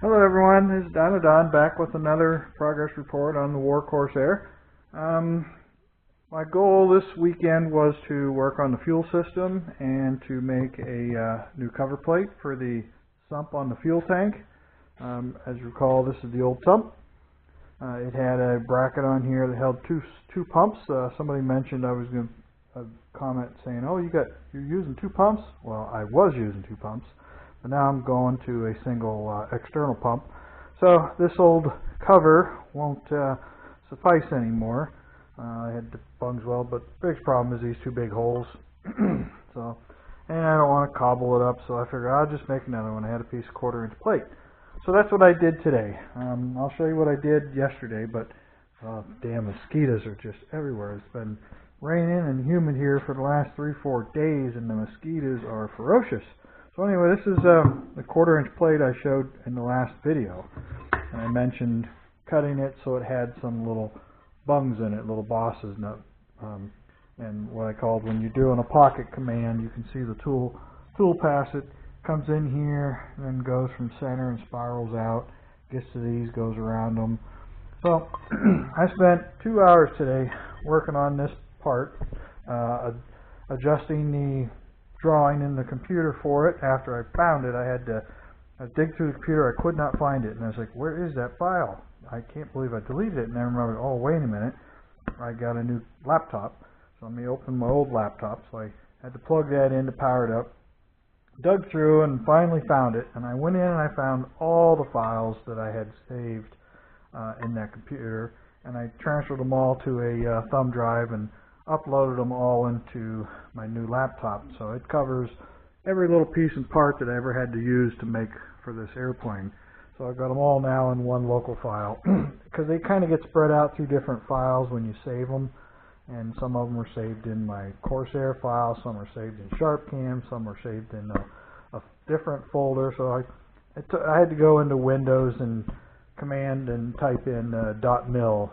Hello everyone, this is Don back with another progress report on the War Corsair. My goal this weekend was to work on the fuel system and to make a new cover plate for the sump on the fuel tank. As you recall, this is the old sump. It had a bracket on here that held two pumps. Somebody mentioned I was going to comment saying, "Oh, you're using two pumps?" Well, I was using two pumps. But now I'm going to a single external pump. So this old cover won't suffice anymore. I had the bungs weld, but the biggest problem is these two big holes. And I don't want to cobble it up, so I figured I'll just make another one. I had a piece of 1/4-inch plate. So that's what I did today. I'll show you what I did yesterday, but damn, mosquitoes are just everywhere. It's been raining and humid here for the last 3-4 days, and the mosquitoes are ferocious. So anyway, this is the 1/4-inch plate I showed in the last video. And I mentioned cutting it so it had some little bungs in it, little bosses. And what I called, when you're doing a pocket command, you can see the tool pass it, comes in here, and then goes from center and spirals out, gets to these, goes around them. So I spent 2 hours today working on this part, adjusting the drawing in the computer for it. After I found it, I had to dig through the computer. I could not find it, and I was like, where is that file? I can't believe I deleted it. And I remembered, oh, wait a minute, I got a new laptop, so let me open my old laptop. So I had to plug that in to power it up, dug through, and finally found it. And I went in and I found all the files that I had saved in that computer, and I transferred them all to a thumb drive and uploaded them all into my new laptop. So it covers every little piece and part that I ever had to use to make for this airplane. So I've got them all now in one local file, because they kind of get spread out through different files when you save them. And some of them are saved in my Corsair file, some are saved in SharpCam, some are saved in a different folder. So I had to go into Windows and command and type in .mil,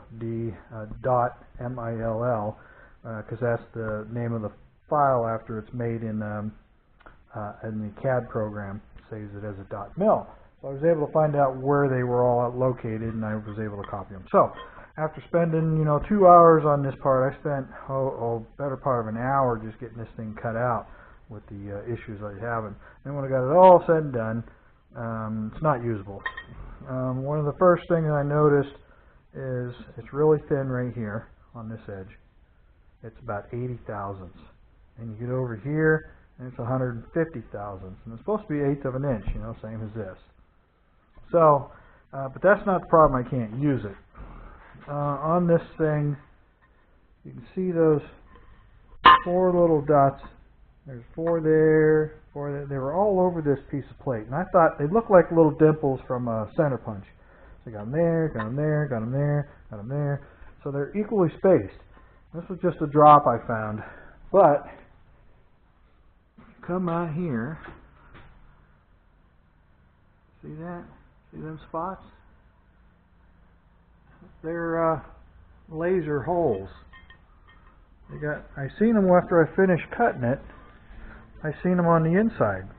.mill, because that's the name of the file after it's made in the CAD program. It saves it as a .mil. So I was able to find out where they were all located, and I was able to copy them. So after spending 2 hours on this part, I spent better part of an hour just getting this thing cut out with the issues I was having. And when I got it all said and done, it's not usable. One of the first things I noticed is it's really thin right here on this edge. It's about 80 thousandths. And you get over here, and it's 150 thousandths. And it's supposed to be 1/8 of an inch, same as this. So, but that's not the problem. I can't use it. On this thing, you can see those 4 little dots. There's 4 there, 4 there. They were all over this piece of plate. And I thought they looked like little dimples from a center punch. So I got them there, got them there, got them there, got them there. So they're equally spaced. This was just a drop I found. But, come out here. See that? See them spots? They're laser holes. I seen them after I finished cutting it. I seen them on the inside.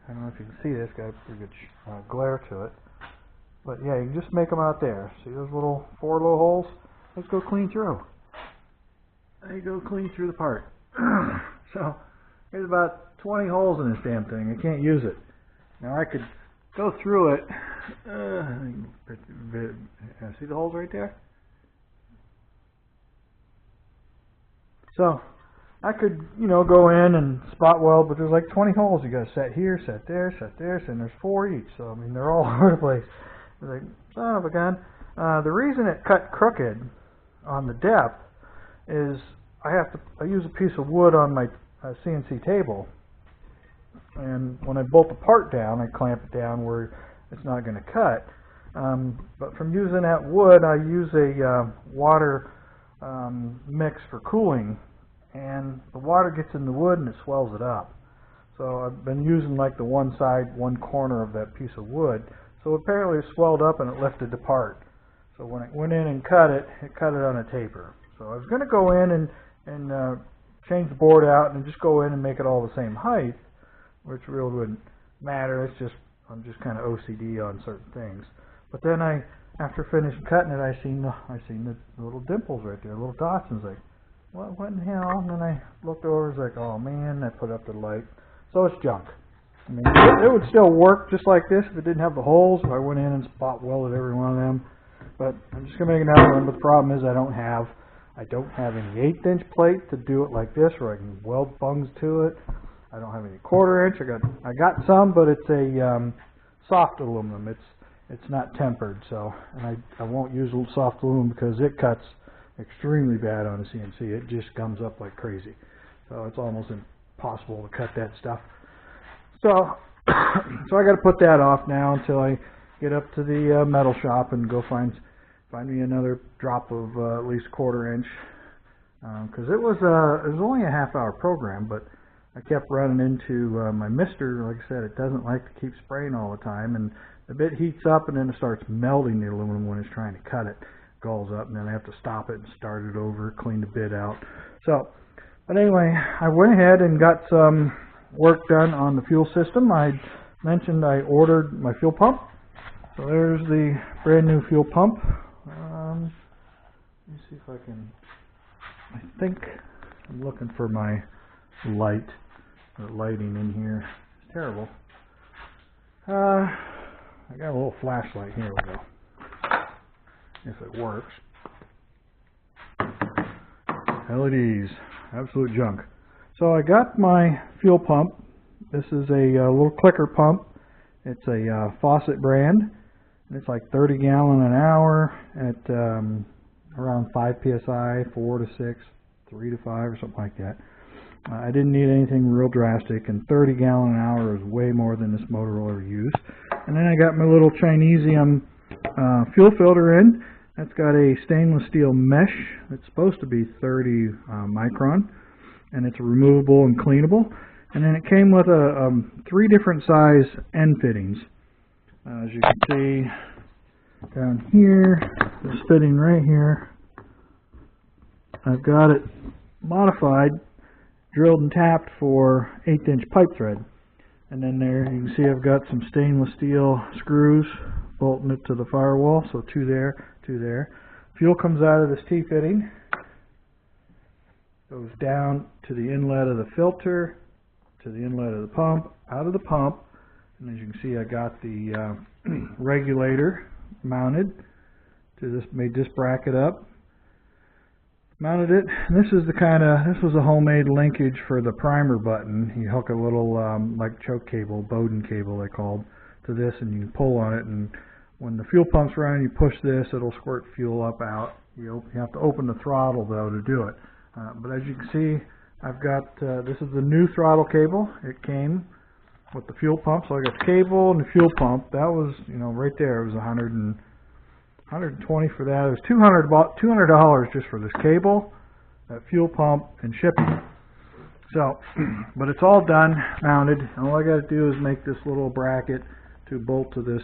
I don't know if you can see this. Got a pretty good glare to it. But yeah, you can just make them out there. See those 4 little holes? Let's go clean through. There you go, clean through the part. So there's about 20 holes in this damn thing. I can't use it. Now I could go through it. See the holes right there? So I could, go in and spot weld, but there's like 20 holes. You got to set here, set there, set there, and there's 4 each. So I mean, they're all over the place. It's like, son of a gun. The reason it cut crooked on the depth is I use a piece of wood on my CNC table, and when I bolt the part down, I clamp it down where it's not going to cut. But from using that wood, I use a water mix for cooling, and the water gets in the wood and it swells it up. So I've been using like the one corner of that piece of wood. So apparently it swelled up and it lifted the part. So when it went in and cut it on a taper. So I was going to go in and change the board out and just go in and make it all the same height, which really wouldn't matter. It's just I'm just kind of OCD on certain things. But then after finishing cutting it, I seen the little dimples right there, little dots, and I was like, what in the hell? And then I looked over, and was like, oh man, I put up the light. So it's junk. I mean, it would still work just like this if it didn't have the holes. If I went in and spot welded every one of them. But I'm just gonna make another one. But the problem is I don't have any 1/8" plate to do it like this, where I can weld bungs to it. I don't have any 1/4 inch. I got some, but it's a soft aluminum. It's not tempered, so, and I won't use soft aluminum because it cuts extremely bad on a CNC. It just gums up like crazy. So it's almost impossible to cut that stuff. So I got to put that off now until I get up to the metal shop and go find me another drop of at least 1/4 inch, because it was only a half-hour program, but I kept running into my mister. Like I said, it doesn't like to keep spraying all the time, and the bit heats up and then it starts melting the aluminum when it's trying to cut it. Gulls up, and then I have to stop it and start it over, clean the bit out. So, but anyway, I went ahead and got some work done on the fuel system. I mentioned I ordered my fuel pump. So there's the brand new fuel pump. Let me see if I can, I think I'm looking for my light, the lighting in here. It's terrible. I got a little flashlight. Here we go. If it works. LEDs, absolute junk. So I got my fuel pump. This is a little clicker pump. It's a Faucet brand. And it's like 30 gallon an hour at around 5 psi, 4 to 6, 3 to 5, or something like that. I didn't need anything real drastic, and 30 gallon an hour is way more than this motor will ever use. And then I got my little Chinesium fuel filter in. That's got a stainless steel mesh. It's supposed to be 30 micron, and it's removable and cleanable. And then it came with 3 different size end fittings. As you can see down here, this fitting right here, I've got it modified, drilled and tapped for 1/8" pipe thread. And then there you can see I've got some stainless steel screws bolting it to the firewall, so 2 there, 2 there. Fuel comes out of this T-fitting, goes down to the inlet of the filter, to the inlet of the pump, out of the pump, and as you can see I got the regulator mounted to this, made this bracket up, mounted it, and this is this was a homemade linkage for the primer button. You hook a little like choke cable, Bowden cable they called, to this, and you pull on it, and when the fuel pump's running, you push this, it'll squirt fuel up out. You have to open the throttle though to do it. But as you can see, I've got this is the new throttle cable. It came with the fuel pump, so I got the cable and the fuel pump. That was, right there. It was $120 for that. It was $200 just for this cable, that fuel pump, and shipping. So, but it's all done, mounted. And all I got to do is make this little bracket to bolt to this.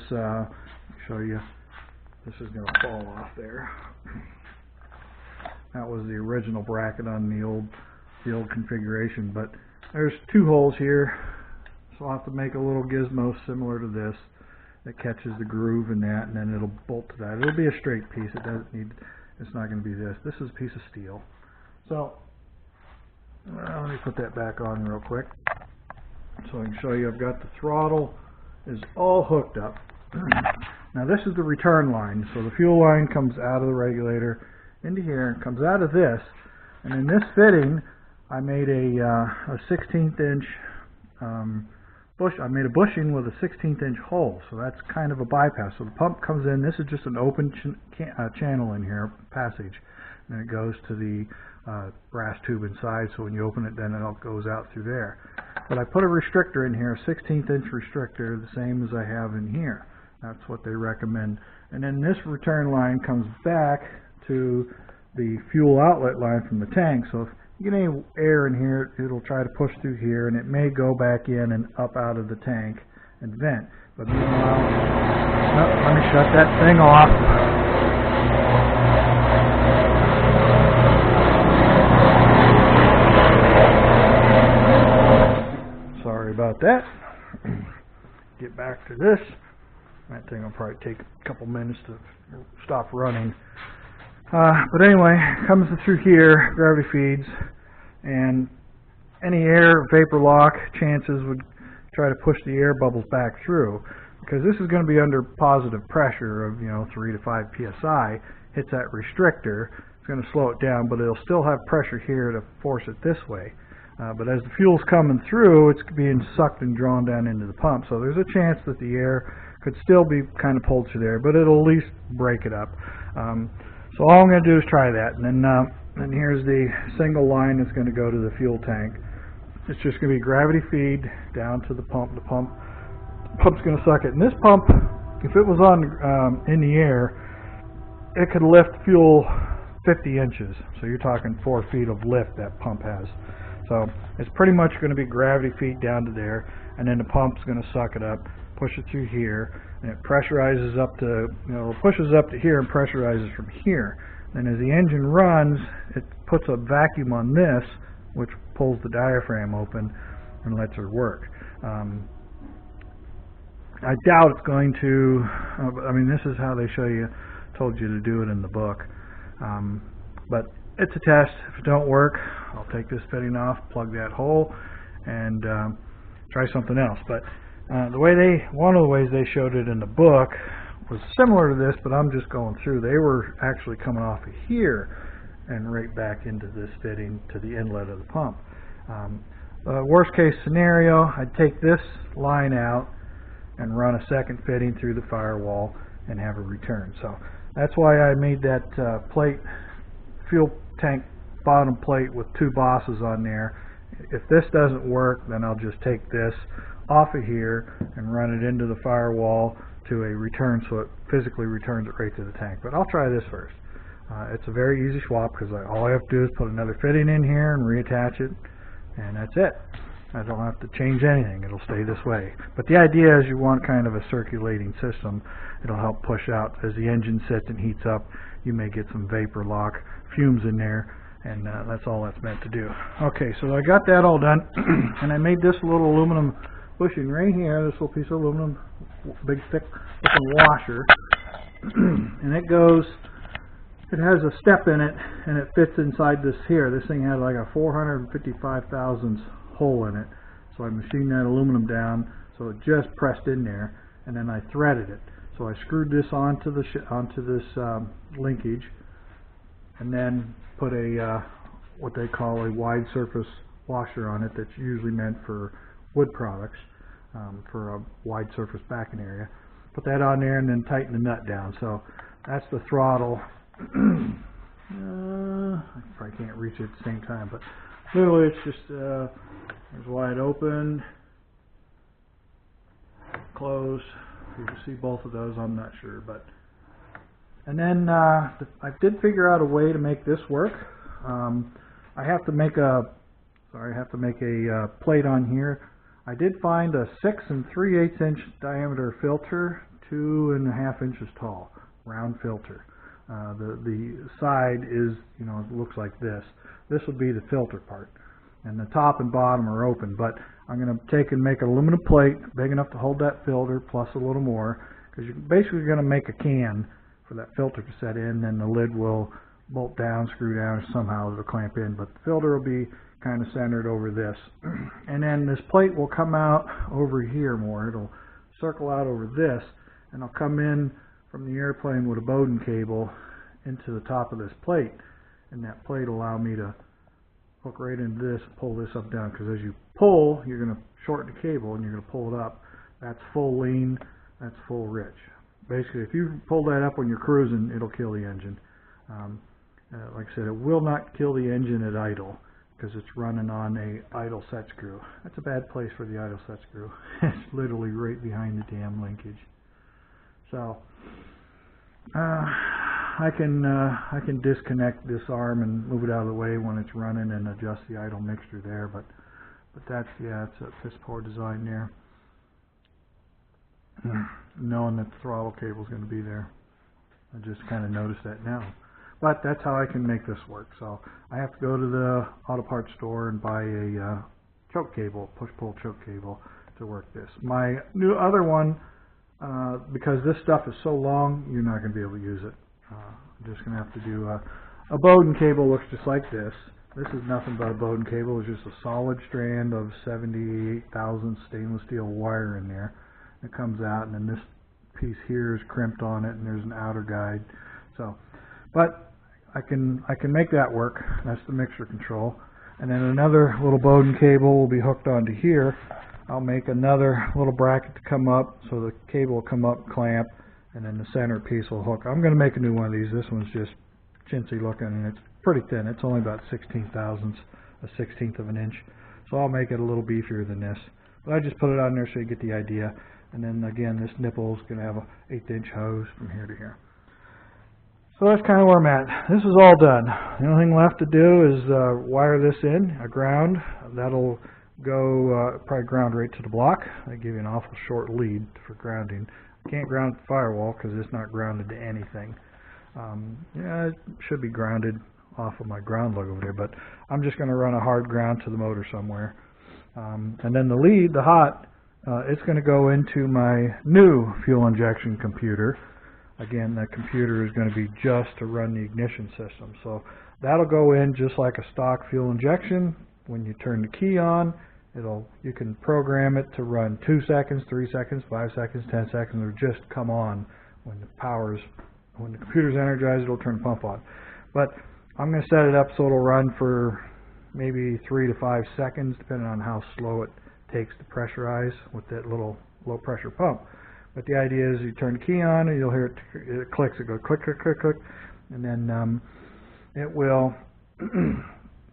Show you. This is going to fall off there. That was the original bracket on the old configuration. But there's 2 holes here, so I'll have to make a little gizmo similar to this that catches the groove in that, and then it'll bolt to that. It'll be a straight piece. It doesn't need. It's not going to be this. This is a piece of steel. So let me put that back on real quick so I can show you. I've got the throttle is all hooked up. Now this is the return line. So the fuel line comes out of the regulator into here and comes out of this. And in this fitting, I made a 1/16 inch I made a bushing with a 1/16 inch hole, so that's kind of a bypass. So the pump comes in. This is just an open channel in here, passage, and it goes to the brass tube inside. So when you open it, then it all goes out through there. But I put a restrictor in here, a 1/16 inch restrictor, the same as I have in here. That's what they recommend. And then this return line comes back to the fuel outlet line from the tank. So if you get any air in here, it'll try to push through here, and it may go back in and up out of the tank and vent. But meanwhile, let me shut that thing off. Sorry about that. get back to this. That thing will probably take a couple minutes to stop running. But anyway, comes through here, gravity feeds, and any air vapor lock chances would try to push the air bubbles back through, because this is going to be under positive pressure of 3 to 5 psi. Hits that restrictor, it's going to slow it down, but it'll still have pressure here to force it this way. But as the fuel's coming through, it's being sucked and drawn down into the pump, so there's a chance that the air could still be kind of pulled through there, but it'll at least break it up. So all I'm going to do is try that, and then here's the single line that's going to go to the fuel tank. It's just going to be gravity feed down to the pump. The pump's going to suck it. And this pump, if it was on in the air, it could lift fuel 50 inches. So you're talking 4 feet of lift that pump has. So it's pretty much going to be gravity feed down to there, and then the pump's going to suck it up, push it through here, and it pressurizes up to, pushes up to here and pressurizes from here. Then as the engine runs, it puts a vacuum on this, which pulls the diaphragm open and lets her work. I doubt it's going to, this is how they told you to do it in the book. But it's a test. If it don't work, I'll take this fitting off, plug that hole, and try something else. But one of the ways they showed it in the book was similar to this, but I'm just going through. They were actually coming off of here and right back into this fitting to the inlet of the pump. Worst case scenario, I'd take this line out and run a second fitting through the firewall and have a return. So that's why I made that fuel tank bottom plate with 2 bosses on there. If this doesn't work, then I'll just take this off of here and run it into the firewall to a return, so it physically returns it right to the tank. But I'll try this first. It's a very easy swap, because all I have to do is put another fitting in here and reattach it, and that's it. I don't have to change anything. It'll stay this way. But the idea is you want kind of a circulating system. It'll help push out. As the engine sits and heats up, you may get some vapor lock fumes in there, and that's all that's meant to do. Okay, so I got that all done, and I made this little aluminum bushing right here, this little piece of aluminum, big thick looking washer, and it has a step in it, and it fits inside this here. This thing had like a 455 thousandths hole in it, so I machined that aluminum down so it just pressed in there, and then I threaded it. So I screwed this onto this linkage, and then put a what they call a wide surface washer on it that's usually meant for wood products, for a wide surface backing area. Put that on there and then tighten the nut down. So that's the throttle. I probably can't reach it at the same time, but literally it's just there's wide open, close. You can see both of those. I'm not sure, but and then I did figure out a way to make this work. I have to make a plate on here. I did find a 6 3/8 inch diameter filter, 2.5 inches tall, round filter. The side is, it looks like this. This would be the filter part, and the top and bottom are open. But I'm going to take and make an aluminum plate big enough to hold that filter, plus a little more, because you're basically going to make a can for that filter to set in. Then the lid will bolt down, screw down, somehow it'll clamp in. But the filter will be kind of centered over this, and then this plate will come out over here more. It'll circle out over this, and I'll come in from the airplane with a Bowden cable into the top of this plate, and that plate will allow me to hook right into this, pull this up down, because as you pull, you're going to shorten the cable and you're going to pull it up. That's full lean, that's full rich. Basically, if you pull that up when you're cruising, it'll kill the engine. Like I said, it will not kill the engine at idle, because it's running on a idle set screw. That's a bad place for the idle set screw. It's literally right behind the damn linkage. So I can disconnect this arm and move it out of the way when it's running and adjust the idle mixture there. But that's, yeah, it's a piss poor design there. Knowing that the throttle cable is going to be there, I just kind of noticed that now. But that's how I can make this work. So I have to go to the auto parts store and buy a choke cable, push-pull choke cable, to work this. My new other one, because this stuff is so long, you're not going to be able to use it. I'm just going to have to do a Bowden cable. Looks just like this. This is nothing but a Bowden cable. It's just a solid strand of 78,000 stainless steel wire in there. It comes out, and then this piece here is crimped on it, and there's an outer guide. So, but I can make that work. That's the mixture control. And then another little Bowden cable will be hooked onto here. I'll make another little bracket to come up, so the cable will come up, clamp, and then the center piece will hook. I'm going to make a new one of these. This one's just chintzy looking, and it's pretty thin. It's only about 16 thousandths, a 16th of an inch. So I'll make it a little beefier than this. But I just put it on there so you get the idea. And then again, this nipple is going to have an 1/8" hose from here to here. So that's kind of where I'm at. This is all done. The only thing left to do is wire this in, a ground. That'll go probably ground right to the block. They give you an awful short lead for grounding. Can't ground the firewall because it's not grounded to anything. Yeah, it should be grounded off of my ground lug over there, but I'm just going to run a hard ground to the motor somewhere. And then the lead, the hot, it's going to go into my new fuel injection computer. Again, that computer is going to be just to run the ignition system. So that'll go in just like a stock fuel injection. When you turn the key on, you can program it to run 2 seconds, 3 seconds, 5 seconds, 10 seconds. It'll just come on when the computer's energized. It'll turn the pump on. But I'm going to set it up so it'll run for maybe 3 to 5 seconds, depending on how slow it takes to pressurize with that little low pressure pump. But the idea is you turn the key on and you'll hear it clicks. It goes click, click, click, click, and then it will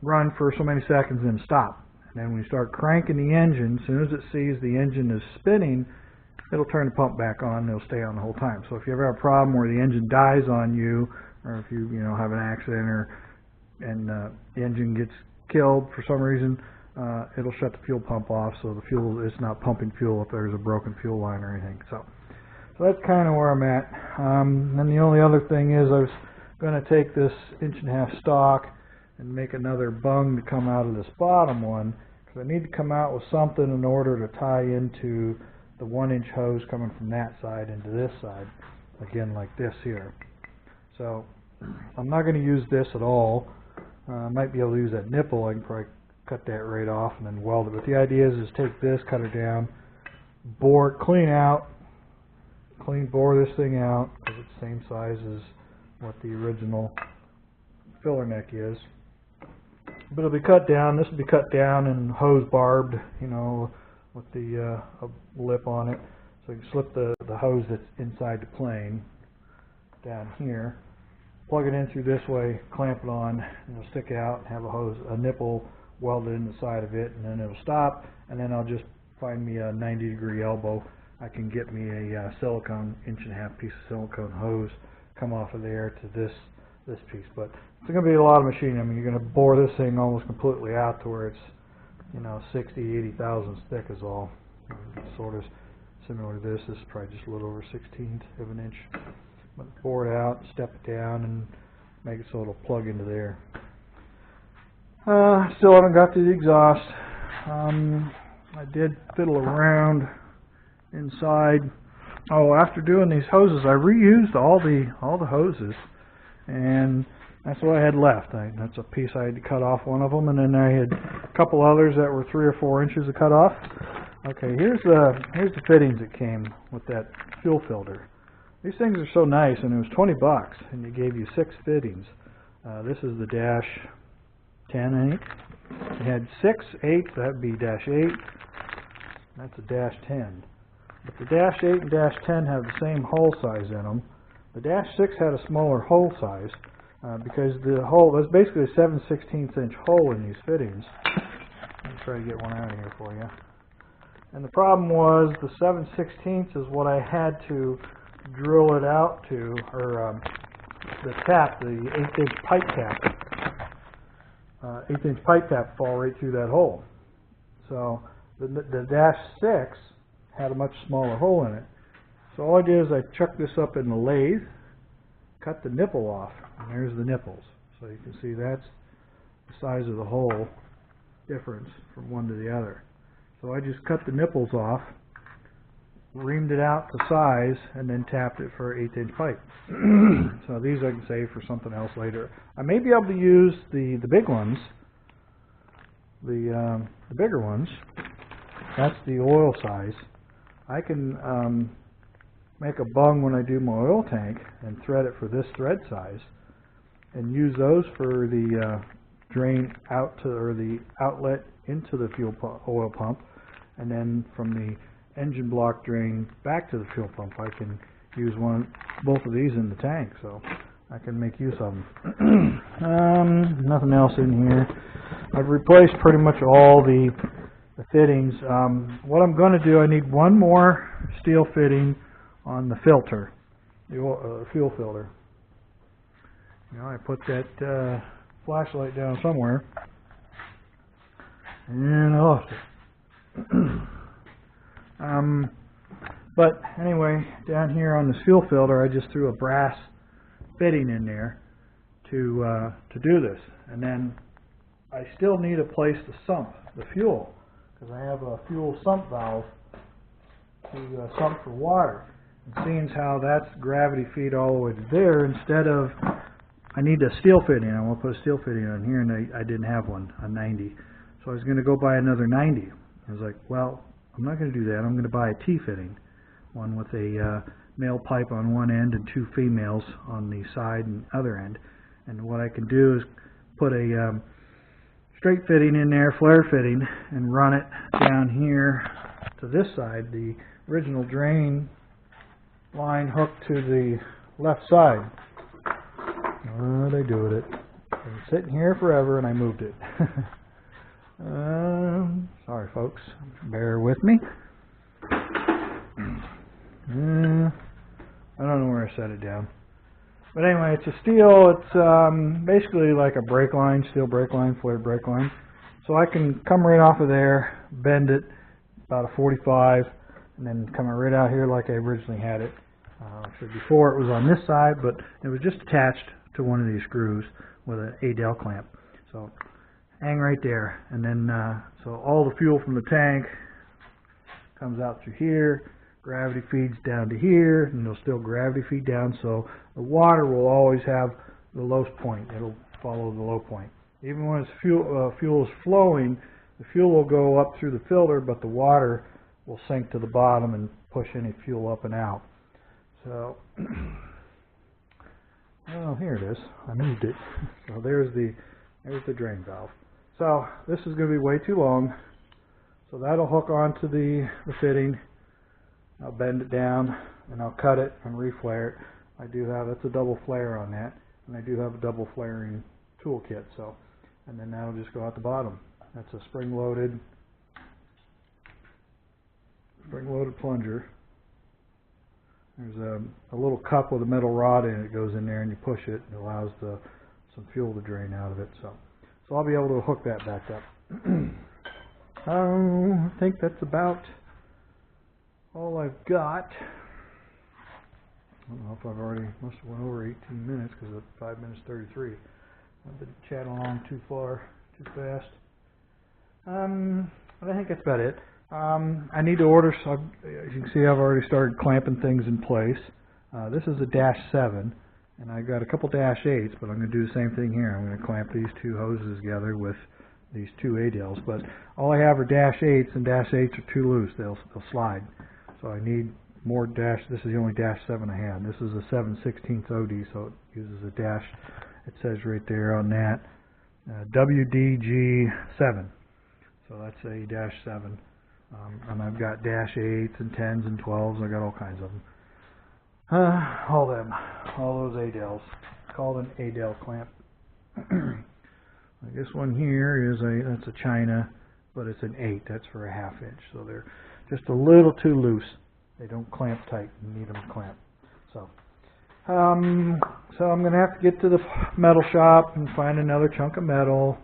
run for so many seconds and then stop. And then when you start cranking the engine, as soon as it sees the engine is spinning, it'll turn the pump back on and it'll stay on the whole time. So if you ever have a problem where the engine dies on you, or if you have an accident and the engine gets killed for some reason, it'll shut the fuel pump off, so the fuel is not pumping fuel if there's a broken fuel line or anything. So that's kind of where I'm at. And the only other thing is I was going to take this 1.5" stock and make another bung to come out of this bottom one, because I need to come out with something in order to tie into the 1" hose coming from that side into this side, again like this here. So I'm not going to use this at all. I might be able to use that nipple. I can probably cut that right off and then weld it. But the idea is take this, cut it down, bore it clean out, bore this thing out, because it's the same size as what the original filler neck is. But it'll be cut down. This will be cut down and hose barbed, with the lip on it. So you can slip the hose that's inside the plane down here, plug it in through this way, clamp it on, and it'll stick out and have a nipple welded in the side of it, and then it'll stop, and then I'll just find me a 90-degree elbow. I can get me a silicone 1.5" piece of silicone hose, come off of there to this piece. But it's going to be a lot of machining. I mean, you're going to bore this thing almost completely out to where it's 60, 80 thousandths thick is all. Sort of similar to this. This is probably just a little over 1/16 of an inch. But bore it out, step it down, and make it so it'll plug into there. Still haven't got to the exhaust. I did fiddle around inside. Oh, after doing these hoses, I reused all the hoses, and that's what I had left. That's a piece I had to cut off one of them, and then I had a couple others that were 3 or 4 inches to cut off. Okay, here's the fittings that came with that fuel filter. These things are so nice, and it was 20 bucks, and they gave you 6 fittings. This is the dash 10, I think. It had 6, 8, that would be dash 8. That's a dash 10. But the dash 8 and dash 10 have the same hole size in them. The dash 6 had a smaller hole size because the hole, that's basically a 7/16 inch hole in these fittings. Let me try to get one out of here for you. And the problem was the 7/16 is what I had to drill it out to, or the tap, the 1/8" pipe tap. 1/8" pipe tap fall right through that hole. So the dash 6 had a much smaller hole in it. So all I did is I chucked this up in the lathe, cut the nipple off, and there's the nipples. So you can see that's the size of the hole difference from one to the other. So I just cut the nipples off, reamed it out to size, and then tapped it for an 1/8" pipe. So these I can save for something else later. I may be able to use the big ones, the bigger ones. That's the oil size. I can make a bung when I do my oil tank and thread it for this thread size, and use those for the drain out to, or the outlet into the oil pump, and then from the engine block drain back to the fuel pump. I can use both of these in the tank, so I can make use of them. Nothing else in here. I've replaced pretty much all the fittings. What I'm going to do, I need one more steel fitting on the filter, the fuel filter. You know, I put that flashlight down somewhere, and I lost it. But anyway, down here on this fuel filter, I just threw a brass fitting in there to do this, and then I still need a place to sump the fuel, because I have a fuel sump valve to sump for water. And seeing how that's gravity feed all the way to there, instead of, I need a steel fitting. I want to put a steel fitting on here, and I didn't have one, a 90. So I was going to go buy another 90. I was like, well, I'm not going to do that. I'm going to buy a T-fitting, one with a male pipe on one end and 2 females on the side and other end. And what I can do is put a straight fitting in there, flare fitting, and run it down here to this side. The original drain line hooked to the left side. What did I do with it? It's been sitting here forever, and I moved it. Sorry, folks. Bear with me. I don't know where I set it down. But anyway, it's a steel. It's basically like a brake line, steel brake line, flared brake line. So I can come right off of there, bend it about a 45, and then come right out here like I originally had it. So before it was on this side, but it was just attached to one of these screws with an A-dell clamp. So hang right there, and then so all the fuel from the tank comes out through here, gravity feeds down to here, and it'll still gravity feed down, so the water will always have the lowest point. It'll follow the low point. Even when it's fuel is flowing, the fuel will go up through the filter, but the water will sink to the bottom and push any fuel up and out. So, oh, here it is. I moved it. So there's the drain valve. So this is going to be way too long. So that'll hook onto the fitting. I'll bend it down, and I'll cut it and reflare it. I do have, that's a double flare on that, and I do have a double flaring toolkit. So, and then that'll just go out the bottom. That's a spring-loaded plunger. There's a little cup with a metal rod in it. It goes in there, and you push it, and it allows some fuel to drain out of it. So I'll be able to hook that back up. I think that's about all I've got. I don't know if I've already, must have went over 18 minutes because it's 5 minutes 33. I've been chatting along too fast. But I think that's about it. I need to order some. As you can see, I've already started clamping things in place. This is a -7, and I got a couple -8s, but I'm going to do the same thing here. I'm going to clamp these 2 hoses together with these 2 A-dells. But all I have are -8s, and -8s are too loose. They'll slide. So I need more dash. This is the only -7 I have. This is a 7/16 OD, so it uses a dash. It says right there on that WDG7. So that's a -7. And I've got -8s and 10s and 12s. I got all kinds of them. All those A-dells. Called an A-dell clamp. This one here is that's a China, but it's an 8. That's for a 1/2 inch. So they're just a little too loose. They don't clamp tight. You need them to clamp. So I'm going to have to get to the metal shop and find another chunk of metal.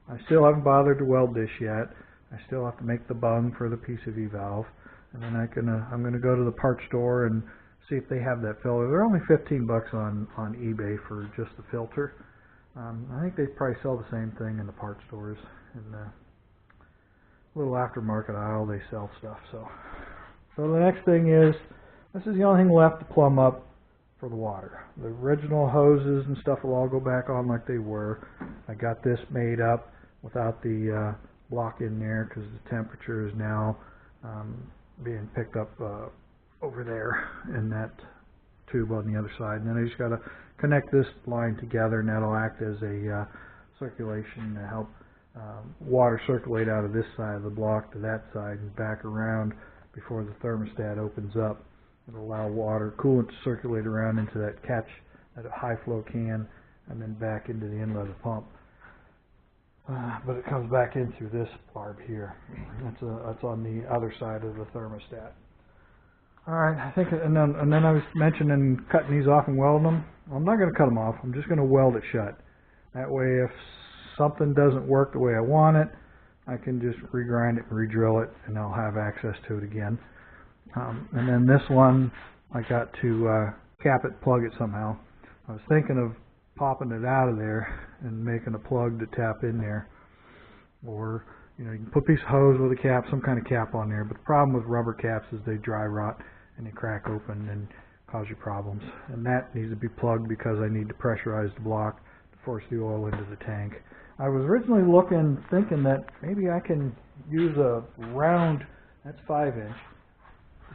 I still haven't bothered to weld this yet. I still have to make the bung for the PCV valve, and then I'm going to go to the parts store and see if they have that filter. They're only 15 bucks on eBay for just the filter. I think they probably sell the same thing in the parts stores. And little aftermarket aisle, they sell stuff. So the next thing is, this is the only thing left to plumb up for the water. The original hoses and stuff will all go back on like they were. I got this made up without the block in there because the temperature is now being picked up over there in that tube on the other side. And then I just got to connect this line together, and that'll act as a circulation to help water circulate out of this side of the block to that side and back around before the thermostat opens up. It'll allow water, coolant to circulate around into that catch, that high flow can, and then back into the inlet of the pump. But it comes back in through this barb here. That's on the other side of the thermostat. All right, I think, and then I was mentioning cutting these off and welding them. I'm not going to cut them off. I'm just going to weld it shut. That way, if something doesn't work the way I want it, I can just regrind it and re-drill it, and I'll have access to it again. And then this one, I got to cap it, plug it somehow. I was thinking of popping it out of there and making a plug to tap in there. Or, you know, you can put a piece of hose with a cap, some kind of cap on there. But the problem with rubber caps is they dry rot and they crack open and cause you problems. And that needs to be plugged because I need to pressurize the block to force the oil into the tank. I was originally thinking that maybe I can use a round, that's 5-inch,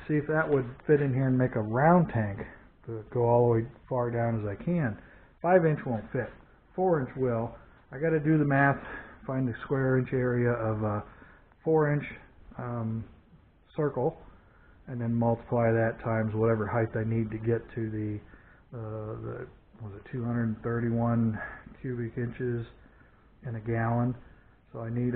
see if that would fit in here and make a round tank to go all the way far down as I can. 5-inch won't fit. 4-inch will. I got to do the math, find the square inch area of a 4-inch circle, and then multiply that times whatever height I need to get to the 231 cubic inches in a gallon. So I need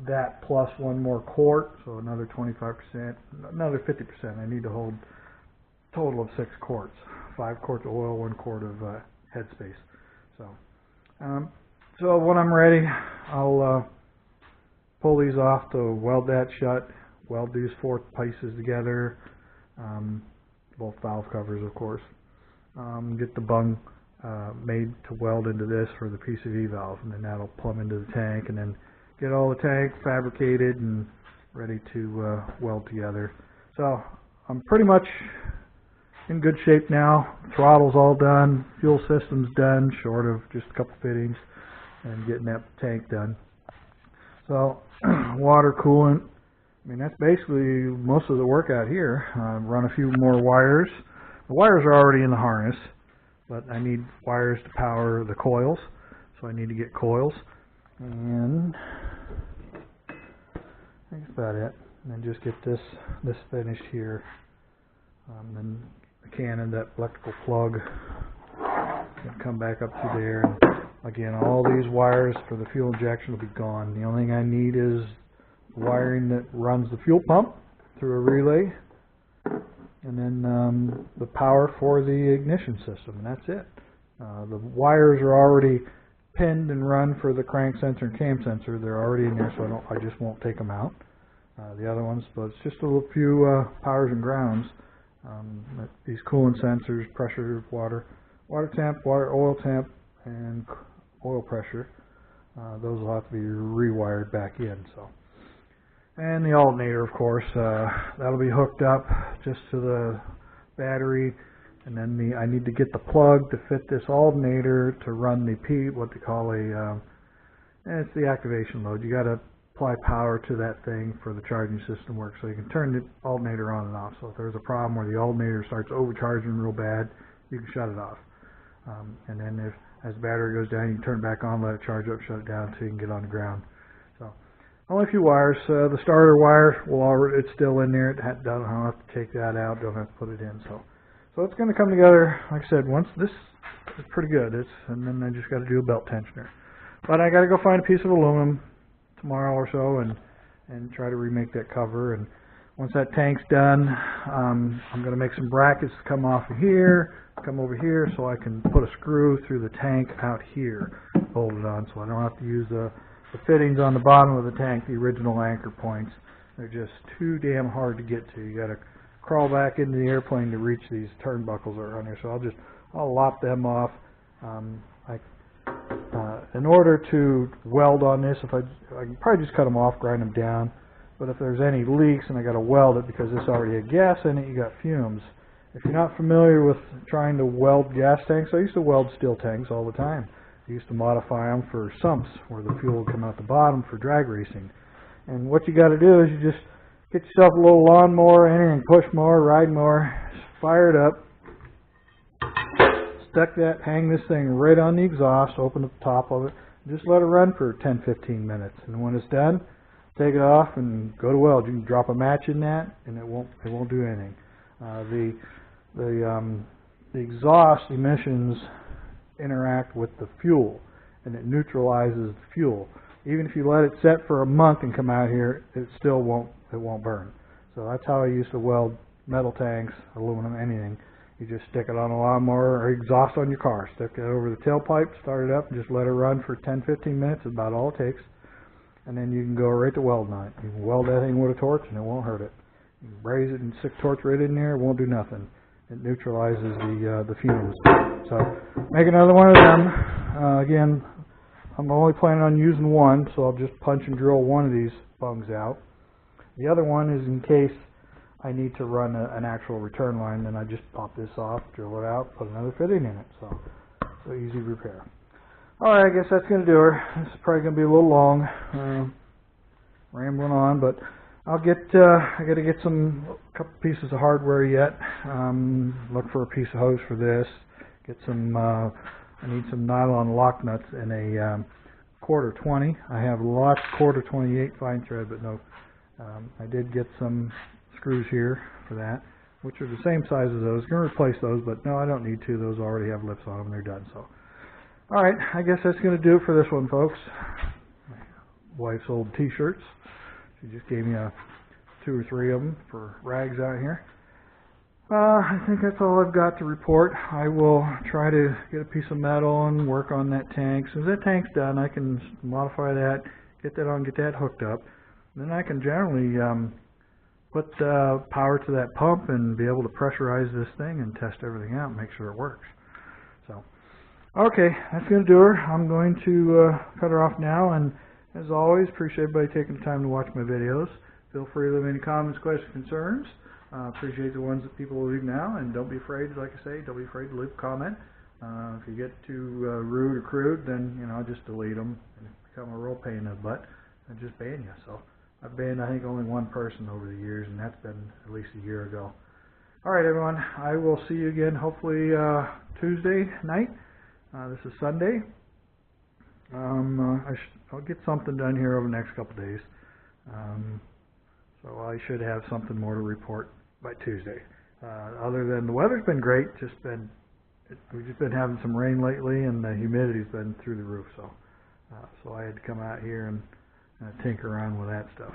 that plus one more quart, so another 25%, another 50%. I need to hold a total of 6 quarts. 5 quarts of oil, 1 quart of headspace. So when I'm ready, I'll pull these off to weld that shut, weld these 4 pieces together, both valve covers of course, get the bung made to weld into this for the PCV valve, and then that'll plumb into the tank, and then get all the tank fabricated and ready to weld together. So I'm pretty much in good shape now. Throttle's all done, fuel system's done, short of just a couple fittings, and getting that tank done. So water, coolant, I mean, that's basically most of the work out here. Run a few more wires. The wires are already in the harness, but I need wires to power the coils, so I need to get coils. And I think that's about it. And then just get this finished here. Then the cannon, that electrical plug, can come back up to there. And again, all these wires for the fuel injection will be gone. The only thing I need is wiring that runs the fuel pump through a relay, and then the power for the ignition system, and that's it. The wires are already pinned and run for the crank sensor and cam sensor. They're already in there, so I just won't take them out. The other ones, but it's just a little few powers and grounds. These coolant sensors, pressure, water temp, oil temp, and oil pressure. Those will have to be rewired back in. So, and the alternator, of course, that'll be hooked up just to the battery. And then I need to get the plug to fit this alternator to run the what they call it's the activation load. You got to apply power to that thing for the charging system to work, so you can turn the alternator on and off. So if there's a problem where the alternator starts overcharging real bad, you can shut it off. And then as the battery goes down, you can turn it back on, let it charge up, shut it down so you can get on the ground. So only a few wires. The starter wire it's still in there. I don't have to take that out. Don't have to put it in. So it's going to come together. Like I said, once this is pretty good. And then I just got to do a belt tensioner. But I got to go find a piece of aluminum tomorrow or so and try to remake that cover. And once that tank's done, I'm going to make some brackets to come off of here, come over here, so I can put a screw through the tank out here, hold it on, so I don't have to use the fittings on the bottom of the tank, the original anchor points. They're just too damn hard to get to. You got to crawl back into the airplane to reach these turnbuckles that are on there. So I'll lop them off. in order to weld on this, I can probably just cut them off, grind them down. But if there's any leaks and I got to weld it because this already had gas in it, you got fumes. If you're not familiar with trying to weld gas tanks, I used to weld steel tanks all the time. I used to modify them for sumps where the fuel would come out the bottom for drag racing. And what you got to do is you just get yourself a little lawnmower, anything, push mower, ride mower, fire it up, hang this thing right on the exhaust, open up the top of it, and just let it run for 10-15 minutes. And when it's done, take it off and go to weld. You can drop a match in that, and it won't do anything. The exhaust emissions interact with the fuel, and it neutralizes the fuel. Even if you let it set for a month and come out here, it still won't burn. So that's how I used to weld metal tanks, aluminum, anything. You just stick it on a lawnmower or exhaust on your car. Stick it over the tailpipe, start it up, and just let it run for 10-15 minutes. Is about all it takes. And then you can go right to welding on it. You can weld that thing with a torch, and it won't hurt it. You can braze it and stick a torch right in there. It won't do nothing. It neutralizes the fumes. So make another one of them. Again, I'm only planning on using one, so I'll just punch and drill one of these bungs out. The other one is in case I need to run an actual return line, then I just pop this off, drill it out, put another fitting in it. So easy repair. Alright, I guess that's going to do her. This is probably going to be a little long, rambling on, but I got to get a couple pieces of hardware yet. Look for a piece of hose for this. Get some, I need some nylon lock nuts in a quarter 20. I have lots of quarter 28 fine thread, but no, I did get some screws here for that, which are the same size as those. Going to replace those, but no, I don't need to. Those already have lips on them. They're done. So, all right, I guess that's going to do it for this one, folks. My wife's old T-shirts. She just gave me 2 or 3 of them for rags out here. I think that's all I've got to report. I will try to get a piece of metal and work on that tank. As soon as that tank's done, I can modify that, get that on, get that hooked up. Then I can generally put power to that pump and be able to pressurize this thing and test everything out and make sure it works. So, okay, that's going to do her. I'm going to cut her off now, and as always, appreciate everybody taking the time to watch my videos. Feel free to leave any comments, questions, concerns. Appreciate the ones that people leave now, and don't be afraid, like I say, don't be afraid to leave a comment. If you get too rude or crude, then just delete them and become a real pain in the butt and just ban you. So I've banned, I think, only one person over the years, and that's been at least a year ago. All right, everyone. I will see you again, hopefully Tuesday night. This is Sunday. I'll get something done here over the next couple of days. So I should have something more to report by Tuesday. Other than the weather's been great, we've just been having some rain lately, and the humidity's been through the roof. So I had to come out here and tinker around with that stuff.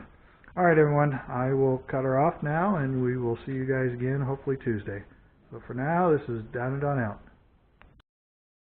All right, everyone. I will cut her off now, and we will see you guys again hopefully Tuesday. So for now, this is Down and Done out.